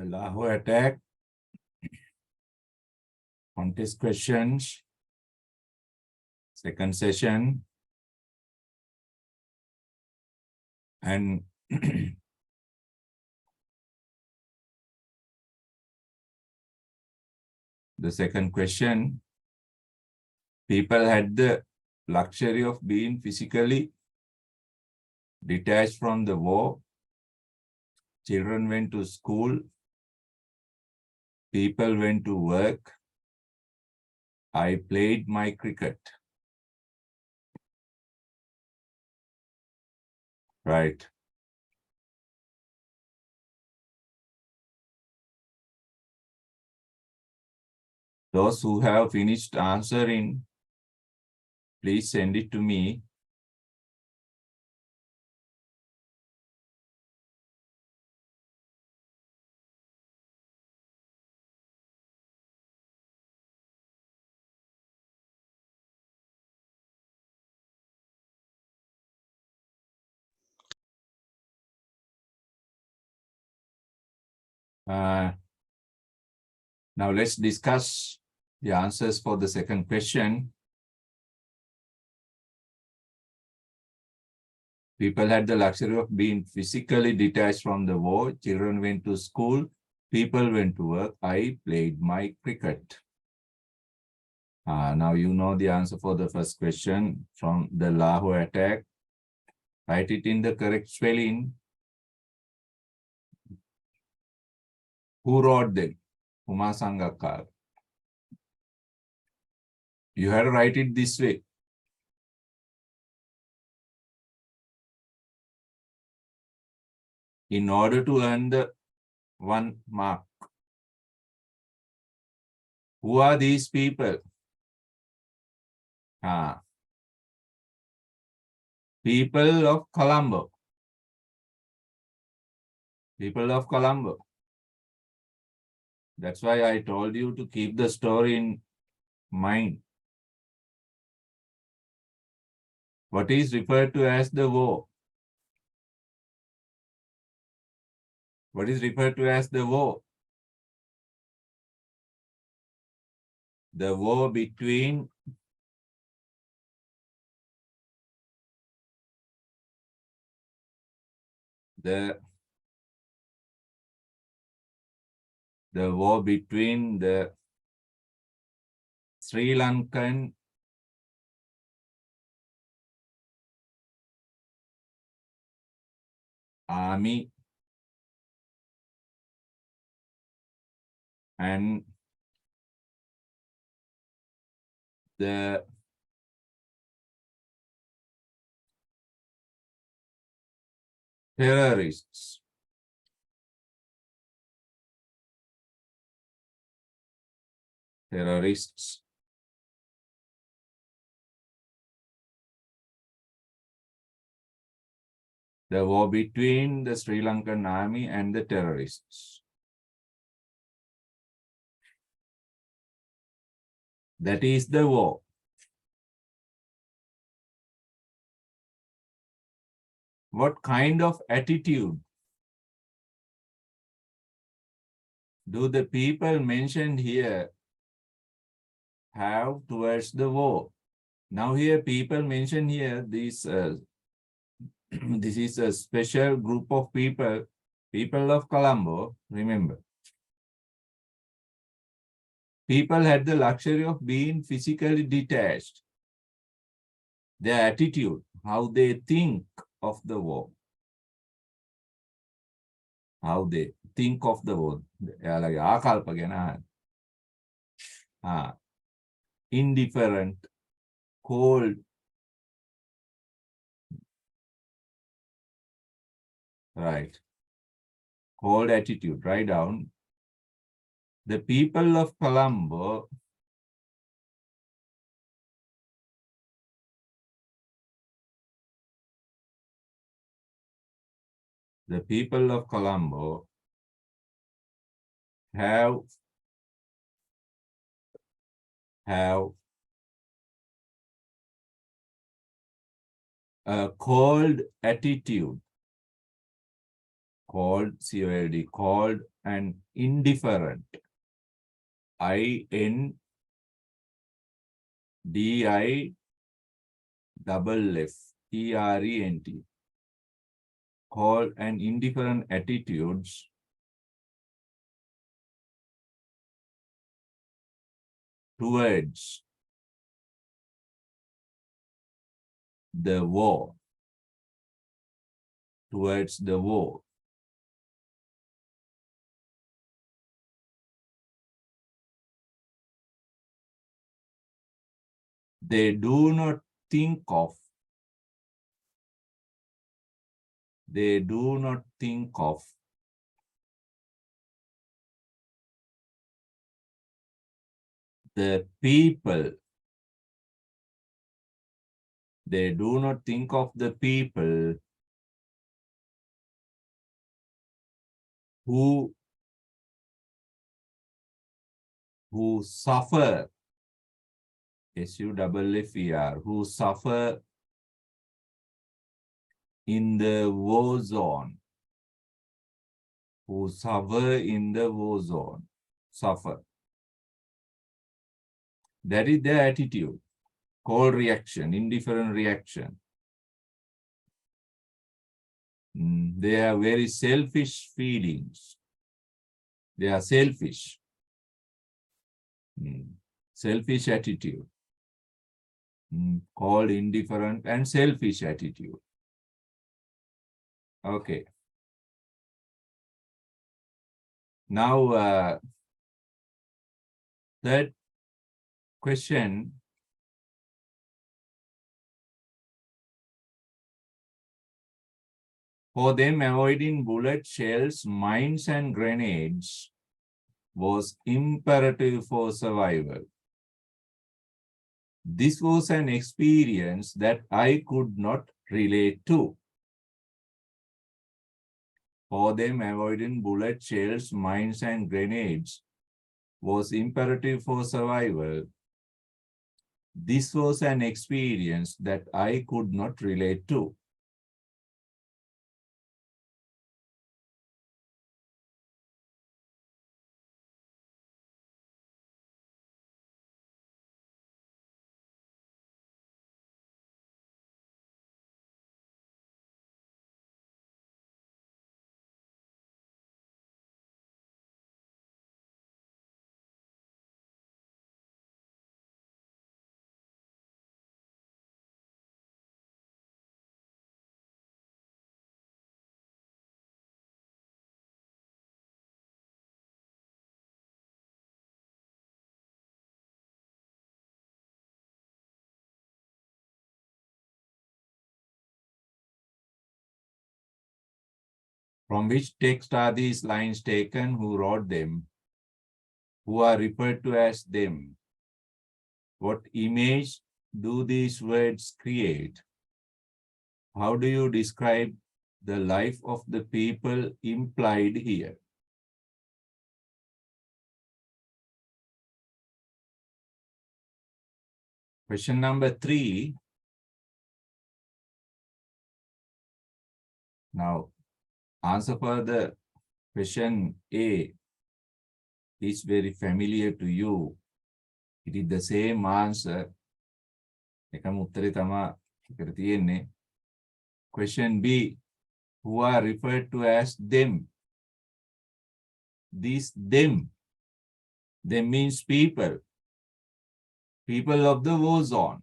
Lahore attack. Contest questions. Second session. And the second question. People had the luxury of being physically detached from the war. Children went to school. People went to work. I played my cricket. Right. Those who have finished answering, please send it to me. Now let's discuss the answers for the second question. People had the luxury of being physically detached from the war. Children went to school. People went to work. I played my cricket. Now you know the answer for the first question from the Lahore attack. Write it in the correct spelling. Who wrote them? Uma Sangakkar. You have to write it this way. In order to earn the 1 mark. Who are these people? People of Colombo. People of Colombo. That's why I told you to keep the story in mind. What is referred to as the war? What is referred to as the war? The war between the war between the Sri Lankan army and the terrorists. Terrorists. The war between the Sri Lankan army and the terrorists. That is the war. What kind of attitude do the people mentioned here have towards the war? Now here people mentioned here this this is a special group of people, people of Colombo, remember. People had the luxury of being physically detached. Their attitude, how they think of the war. How they think of the war. Indifferent, cold. Right. Cold attitude, write down. The people of Colombo have a cold attitude cold, C-O-L-D, cold and indifferent, I-N-D-I-F-F-E-R-E-N-T, cold and indifferent attitudes towards the war, towards the war. They do not think of, they do not think of the people, they do not think of the people who suffer, S-U-F-F-E-R, who suffer in the war zone, who suffer in the war zone, suffer. That is their attitude, cold reaction, indifferent reaction. They are very selfish feelings. They are selfish. Selfish attitude. Cold, indifferent, and selfish attitude. Okay. Now, third question. For them, avoiding bullet shells, mines, and grenades was imperative for survival. This was an experience that I could not relate to. For them, avoiding bullet shells, mines, and grenades was imperative for survival. This was an experience that I could not relate to. From which text are these lines taken? Who wrote them? Who are referred to as them? What image do these words create? How do you describe the life of the people implied here? Question number 3. Now, answer for the question A is very familiar to you. It is the same answer. Question B, who are referred to as them? These them means people. People of the war zone.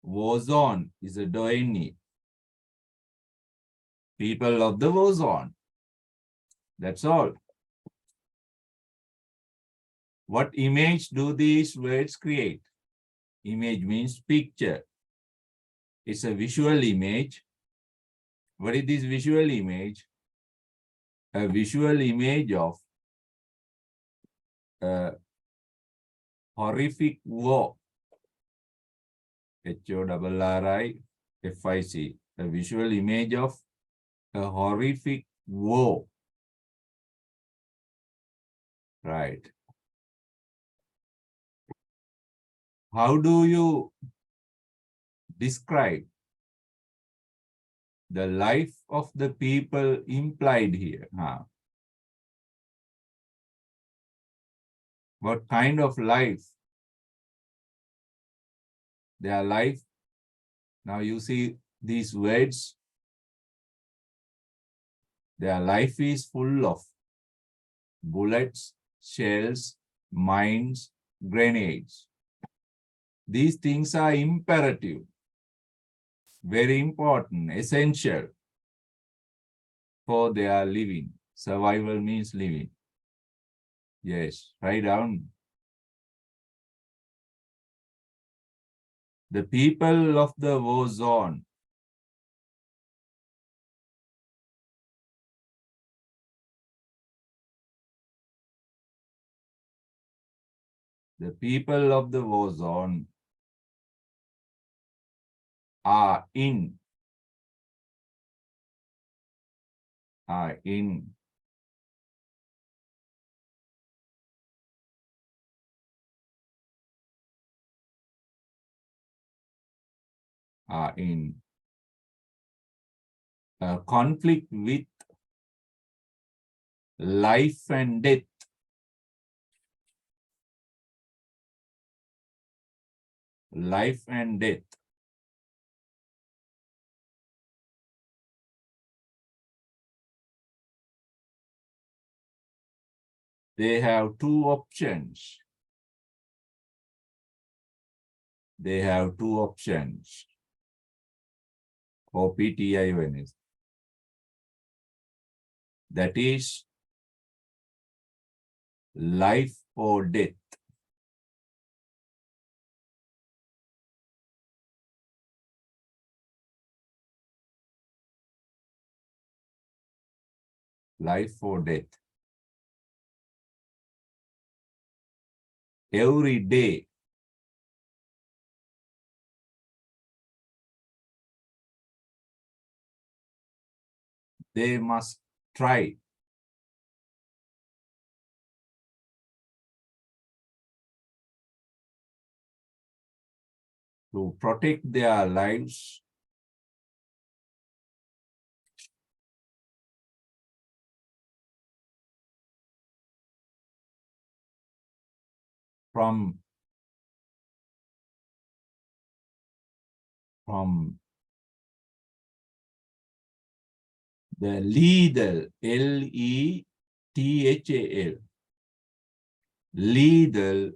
War zone is a doini. People of the war zone. That's all. What image do these words create? Image means picture. It's a visual image. What is this visual image? A visual image of a horrific war. H-O-R-R-I-F-I-C. A visual image of a horrific war. Right. How do you describe The life of the people implied here. What kind of life? Their life. Now you see these words. Their life is full of bullets, shells, mines, grenades. These things are imperative, very important, essential for their living. Survival means living. Yes, write down. The people of the war zone. The people of the war zone are in are in a conflict with life and death. Life and death. They have two options. They have two options. OPTIONS. That is life or death. Life or death. Every day, they must try to protect their lives from the lethal, Lethal, lethal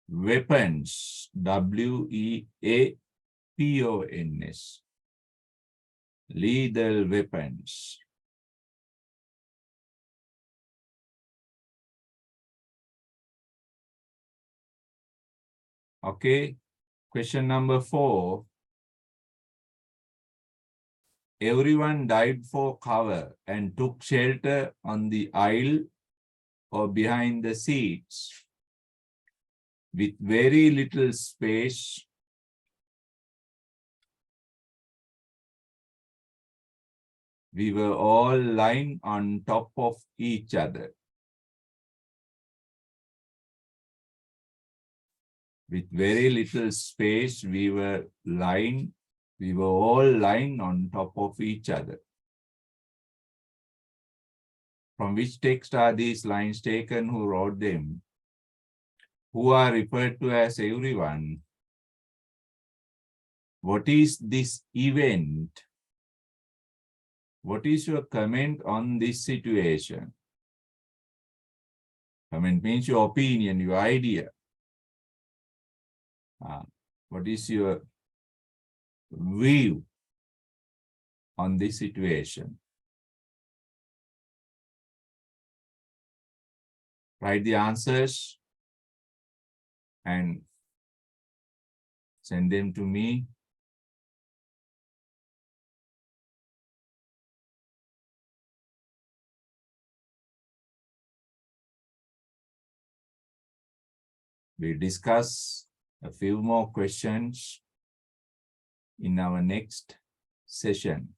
weapons, WEAPONS, lethal weapons. Okay, question number 4. Everyone dived for cover and took shelter on the aisle or behind the seats. With very little space, we were all lying on top of each other. With very little space, we were all lying on top of each other. From which text are these lines taken? Who wrote them? Who are referred to as everyone? What is this event? What is your comment on this situation? Comment means your opinion, your idea. What is your view on this situation? Write the answers and send them to me. We discuss a few more questions in our next session.